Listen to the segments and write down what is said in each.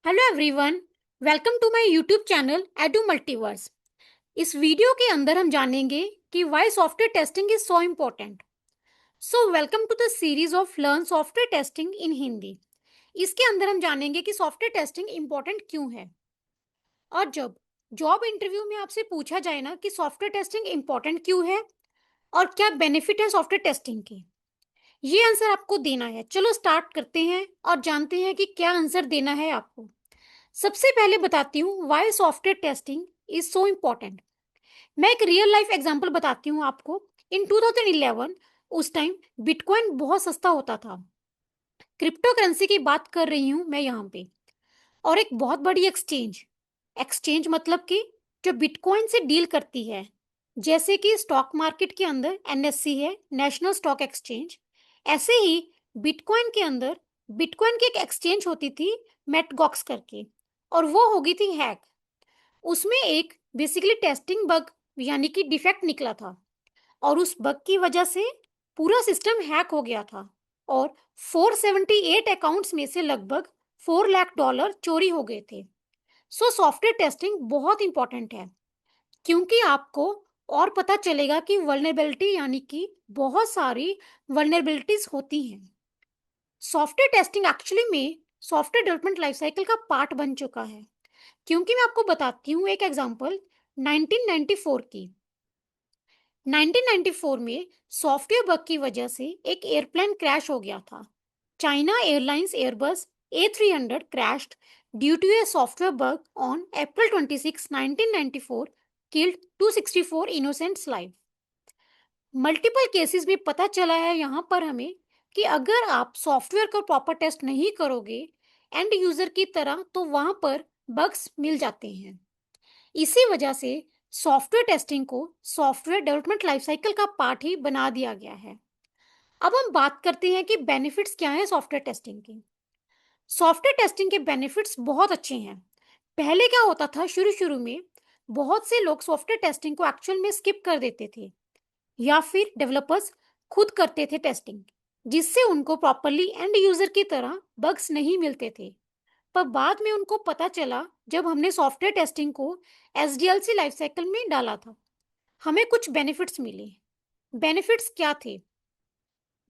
Hello everyone, welcome to my YouTube channel Edu Multiverse. इस video के अंदर हम जानेंगे कि why software testing is so important. So welcome to the series of learn software testing in Hindi. इसके अंदर हम जानेंगे कि सॉफ्टवेयर टेस्टिंग इम्पोर्टेंट क्यों है। और जब जॉब इंटरव्यू में आपसे पूछा जाए ना कि सॉफ्टवेयर टेस्टिंग इम्पोर्टेंट क्यों है और क्या बेनिफिट है सॉफ्टवेयर टेस्टिंग के, ये आंसर आपको देना है। चलो स्टार्ट करते हैं और जानते हैं कि क्या आंसर देना है आपको। सबसे पहले बताती हूँ why software testing is so important. मैं एक रियल लाइफ एग्जांपल बताती हूँ आपको। इन 2011 उस टाइम बिटकॉइन बहुत सस्ता होता था। क्रिप्टो करेंसी की बात कर रही हूँ मैं यहाँ पे। और एक बहुत बड़ी एक्सचेंज एक्सचेंज मतलब कि जो बिटकॉइन से डील करती है, जैसे कि स्टॉक मार्केट के अंदर एनएससी है, नेशनल स्टॉक एक्सचेंज। ऐसे ही बिटकॉइन के अंदर बिटकॉइन की एक एक्सचेंज होती थी, मेटगॉक्स करके। और वो हो गई थी हैक। उसमें एक बेसिकली टेस्टिंग बग यानी कि डिफेक्ट निकला था, और उस बग की वजह से पूरा सिस्टम हैक हो गया था। और 478 अकाउंट्स में से लगभग 4 लाख डॉलर चोरी हो गए थे। सो सॉफ्टवेयर टेस्टिंग बहुत इंपॉर्टेंट है, क्योंकि आपको और पता चलेगा कि वल्नरेबिलिटी यानी कि बहुत सारी वल्नरेबिलिटीज होती हैं। सॉफ्टवेयर टेस्टिंग एक्चुअली में सॉफ्टवेयर डेवलपमेंट लाइफ साइकिल का पार्ट बन चुका है। क्योंकि मैं आपको बताती हूँ एक एग्जांपल 1994 की। 1994 में सॉफ्टवेयर बग की वजह से एक एयरप्लेन क्रैश हो गया था। China airlines Airbus A300 crashed due to a software bug on April 26, 1994, killed 264 innocents live। Multiple cases में पता चला है यहाँ पर हमें कि अगर आप सॉफ्टवेयर का प्रॉपर टेस्ट नहीं करोगे एंड यूजर की तरह, तो वहां पर बग्स मिल जाते हैं। इसी वजह से सॉफ्टवेयर टेस्टिंग को सॉफ्टवेयर डेवलपमेंट लाइफ साइकिल का पार्ट ही बना दिया गया है। अब हम बात करते हैं कि बेनिफिट्स क्या हैं सॉफ्टवेयर टेस्टिंग के। सॉफ्टवेयर टेस्टिंग के बेनिफिट्स बहुत अच्छे हैं। पहले क्या होता था, शुरू शुरू में बहुत से लोग सॉफ्टवेयर टेस्टिंग को एक्चुअल में स्किप कर देते थे, या फिर डेवलपर्स खुद करते थे टेस्टिंग, जिससे उनको प्रॉपरली एंड यूजर की तरह बग्स नहीं मिलते थे। पर बाद में उनको पता चला, जब हमने सॉफ्टवेयर टेस्टिंग को एसडीएलसी लाइफ साइकिल में डाला था, हमें कुछ बेनिफिट्स मिले। बेनिफिट्स क्या थे?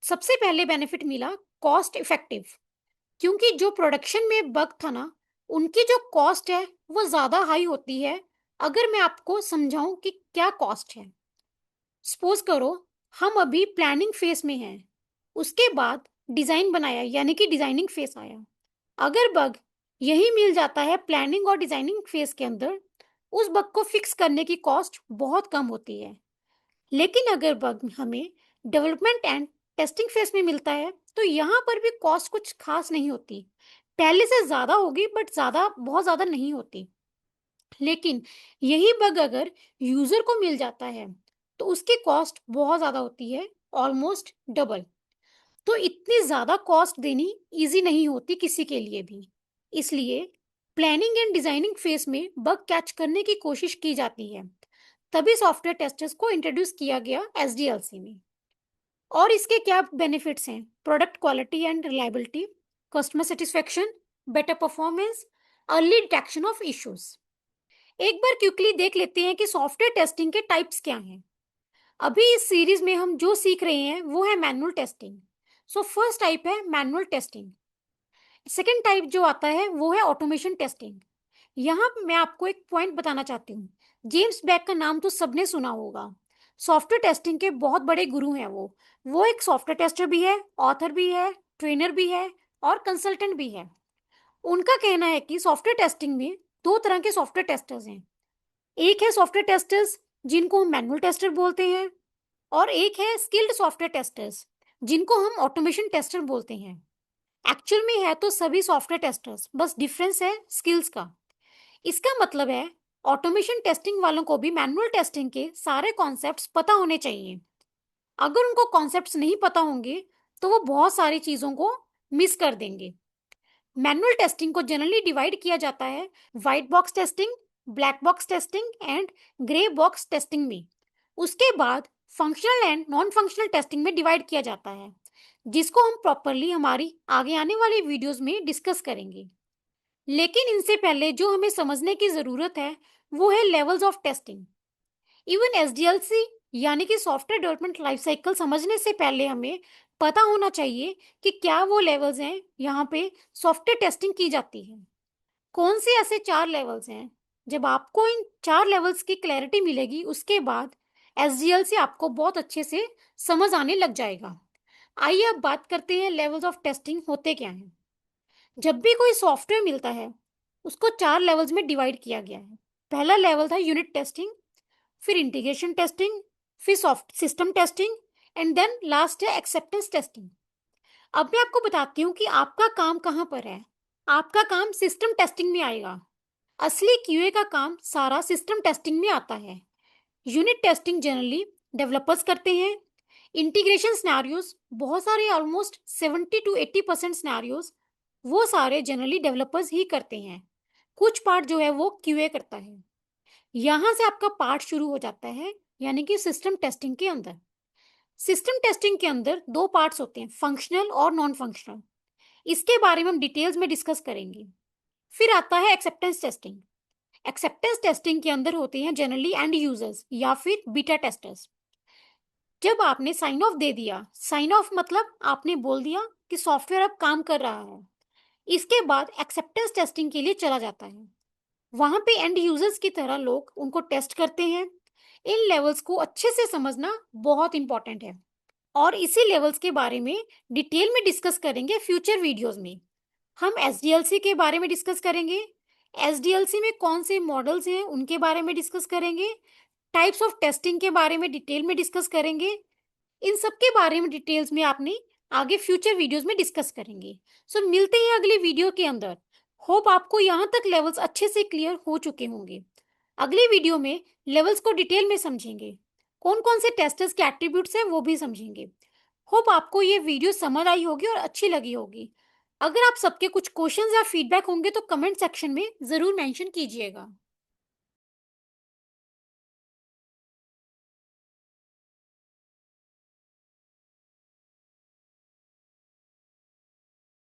सबसे पहले बेनिफिट मिला कॉस्ट इफेक्टिव। क्योंकि जो प्रोडक्शन में बग था ना, उनकी जो कॉस्ट है वो ज़्यादा हाई होती है। अगर मैं आपको समझाऊं कि क्या कॉस्ट है, सपोज करो हम अभी प्लानिंग फेज में हैं, उसके बाद डिज़ाइन बनाया यानी कि डिज़ाइनिंग फेज आया। अगर बग यही मिल जाता है प्लानिंग और डिज़ाइनिंग फेज के अंदर, उस बग को फिक्स करने की कॉस्ट बहुत कम होती है। लेकिन अगर बग हमें डेवलपमेंट एंड टेस्टिंग फेज में मिलता है, तो यहाँ पर भी कॉस्ट कुछ खास नहीं होती। पहले से ज़्यादा होगी, बट ज़्यादा बहुत ज़्यादा नहीं होती। लेकिन यही बग अगर यूज़र को मिल जाता है, तो उसकी कॉस्ट बहुत ज़्यादा होती है, ऑलमोस्ट डबल। तो इतनी ज़्यादा कॉस्ट देनी इजी नहीं होती किसी के लिए भी। इसलिए प्लानिंग एंड डिजाइनिंग फेज में बग कैच करने की कोशिश की जाती है। तभी सॉफ्टवेयर टेस्टर्स को इंट्रोड्यूस किया गया एसडीएलसी में। और इसके क्या बेनिफिट्स हैं? Product quality and reliability, customer satisfaction, better performance, early detection of issues. एक बार क्विकली देख लेते हैं कि सॉफ्टवेयर टेस्टिंग के टाइप्स क्या हैं। अभी इस सीरीज में हम जो सीख रहे हैं वो है manual testing. So first type है मैनुअल टेस्टिंग। सेकेंड टाइप जो आता है वो है ऑटोमेशन टेस्टिंग। यहाँ मैं आपको एक पॉइंट बताना चाहती हूँ। जेम्स बैक का नाम तो सबने सुना होगा। सॉफ्टवेयर टेस्टिंग के बहुत बड़े गुरु हैं वो एक सॉफ्टवेयर टेस्टर भी है, ऑथर भी है, ट्रेनर भी है और कंसल्टेंट भी है। उनका कहना है कि सॉफ्टवेयर टेस्टिंग में दो तरह के सॉफ्टवेयर टेस्टर्स हैं। एक है सॉफ्टवेयर टेस्टर्स जिनको हम मैनुअल टेस्टर बोलते हैं, और एक है स्किल्ड सॉफ्टवेयर टेस्टर्स जिनको हम ऑटोमेशन टेस्टर बोलते हैं। एक्चुअल में है तो सभी सॉफ्टवेयर टेस्टर्स, बस डिफरेंस है स्किल्स का। इसका मतलब है ऑटोमेशन टेस्टिंग वालों को भी मैनुअल टेस्टिंग के सारे कॉन्सेप्ट्स पता होने चाहिए। अगर उनको कॉन्सेप्ट्स नहीं पता होंगे, तो वो बहुत सारी चीज़ों को मिस कर देंगे। मैनुअल टेस्टिंग को जनरली डिवाइड किया जाता है white box testing, black box testing and grey box testing में। उसके बाद functional and non functional testing में डिवाइड किया जाता है, जिसको हम प्रॉपरली हमारी आगे आने वाली वीडियोस में डिस्कस करेंगे। लेकिन इनसे पहले जो हमें समझने की जरूरत है वो है levels of testing. Even SDLC यानी कि सॉफ्टवेयर डेवलपमेंट लाइफ साइकिल समझने से पहले हमें पता होना चाहिए कि क्या वो लेवल्स हैं यहाँ पे सॉफ्टवेयर टेस्टिंग की जाती है। कौन से ऐसे 4 लेवल्स हैं? जब आपको इन 4 लेवल्स की क्लैरिटी मिलेगी उसके बाद एसडीएलसी आपको बहुत अच्छे से समझ आने लग जाएगा। आइए अब बात करते हैं लेवल्स ऑफ टेस्टिंग होते क्या हैं। जब भी कोई सॉफ्टवेयर मिलता है उसको 4 लेवल्स में डिवाइड किया गया है। पहला लेवल था यूनिट टेस्टिंग, फिर इंटीग्रेशन टेस्टिंग, फिर soft system testing and then last है एक्सेप्टेंस टेस्टिंग। अब मैं आपको बताती हूँ कि आपका काम कहाँ पर है। आपका काम सिस्टम टेस्टिंग में आएगा। असली क्यूए का काम सारा सिस्टम टेस्टिंग में आता है। यूनिट टेस्टिंग जनरली डेवलपर्स करते हैं। इंटीग्रेशन सिनेरियोज बहुत सारे ऑलमोस्ट 70 to 80% सिनेरियोज वो सारे जनरली डेवलपर्स ही करते हैं। कुछ पार्ट जो है वो क्यूए करता है। यहाँ से आपका पार्ट शुरू हो जाता है यानी कि सिस्टम टेस्टिंग के अंदर। सिस्टम टेस्टिंग के अंदर दो पार्ट्स होते हैं, फंक्शनल और नॉन फंक्शनल। इसके बारे में हम डिटेल्स में डिस्कस करेंगे। फिर आता है एक्सेप्टेंस टेस्टिंग। एक्सेप्टेंस टेस्टिंग के अंदर होते हैं जनरली एंड यूजर्स या फिर बीटा टेस्टर्स। जब आपने साइन ऑफ दे दिया, साइन ऑफ मतलब आपने बोल दिया कि सॉफ्टवेयर अब काम कर रहा है, इसके बाद एक्सेप्टेंस टेस्टिंग के लिए चला जाता है। वहां पे एंड यूजर्स की तरह लोग उनको टेस्ट करते हैं। इन लेवल्स को अच्छे से समझना बहुत इंपॉर्टेंट है और इसी लेवल्स के बारे में डिटेल में डिस्कस करेंगे फ्यूचर वीडियोस में। हम एसडीएलसी के बारे में डिस्कस करेंगे। एसडीएलसी में कौन से मॉडल्स हैं उनके बारे में डिस्कस करेंगे। टाइप्स ऑफ टेस्टिंग के बारे में डिटेल में डिस्कस करेंगे। इन सब के बारे में डिटेल्स में आपने आगे फ्यूचर वीडियोस में डिस्कस करेंगे। सो मिलते हैं अगली वीडियो के अंदर। होप आपको यहाँ तक लेवल्स अच्छे से क्लियर हो चुके होंगे। अगली वीडियो में लेवल्स को डिटेल में समझेंगे। कौन कौन से टेस्टर्स के एट्रीब्यूट्स हैं वो भी समझेंगे। होप आपको ये वीडियो समझ आई होगी और अच्छी लगी होगी। अगर आप सबके कुछ क्वेश्चंस या फीडबैक होंगे तो कमेंट सेक्शन में ज़रूर मेंशन कीजिएगा।